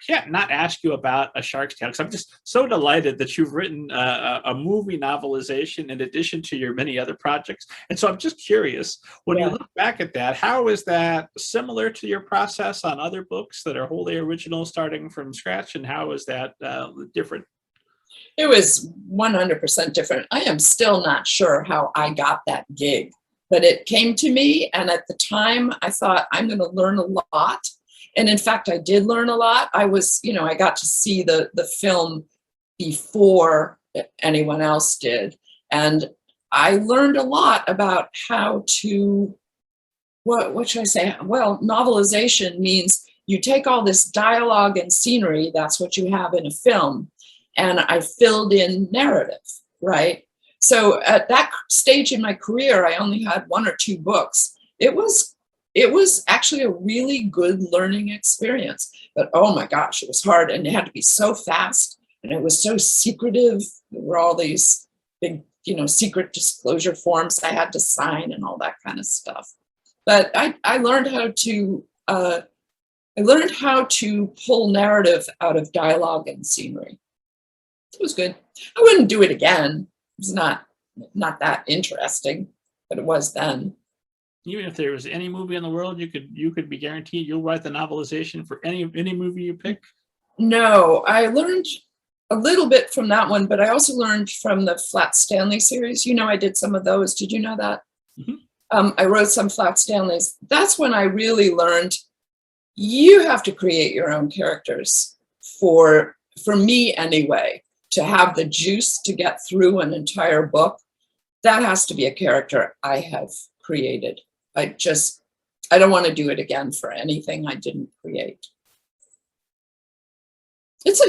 can't not ask you about A Shark's Tale, because I'm just so delighted that you've written a movie novelization in addition to your many other projects. And so I'm just curious, when you Yeah. look back at that, how is that similar to your process on other books that are wholly original, starting from scratch, and how is that different? It was 100% different. I am still not sure how I got that gig, but it came to me. And at the time, I thought, I'm going to learn a lot. And in fact, I did learn a lot. I was, I got to see the film before anyone else did. And I learned a lot about how to, what should I say? Well, novelization means you take all this dialogue and scenery, that's what you have in a film, and I filled in narrative, right? So at that stage in my career, I only had 1 or 2 books. It was actually a really good learning experience, but oh my gosh, it was hard, and it had to be so fast, and it was so secretive. There were all these big, secret disclosure forms I had to sign and all that kind of stuff. But I learned how to pull narrative out of dialogue and scenery. It was good. I wouldn't do it again. It was not that interesting, but it was then. Even if there was any movie in the world, you could be guaranteed you'll write the novelization for any movie you pick? No, I learned a little bit from that one, but I also learned from the Flat Stanley series. I did some of those. Did you know that? Mm-hmm. I wrote some Flat Stanleys. That's when I really learned you have to create your own characters. For me anyway, to have the juice to get through an entire book, that has to be a character I have created. I don't want to do it again for anything I didn't create. It's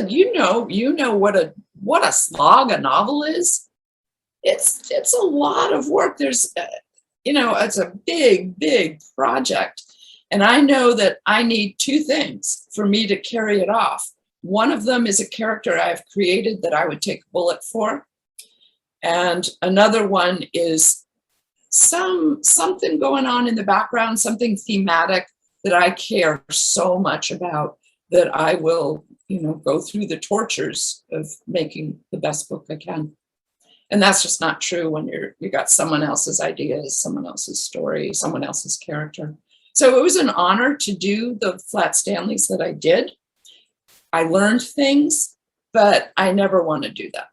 what a slog a novel is. It's a lot of work. There's it's a big project. And I know that I need 2 things for me to carry it off. One of them is a character I've created that I would take a bullet for. And another one is something going on in the background, something thematic that I care so much about that I will, go through the tortures of making the best book I can. And that's just not true when you got someone else's ideas, someone else's story, someone else's character. So it was an honor to do the Flat Stanleys that I did. I learned things, but I never want to do that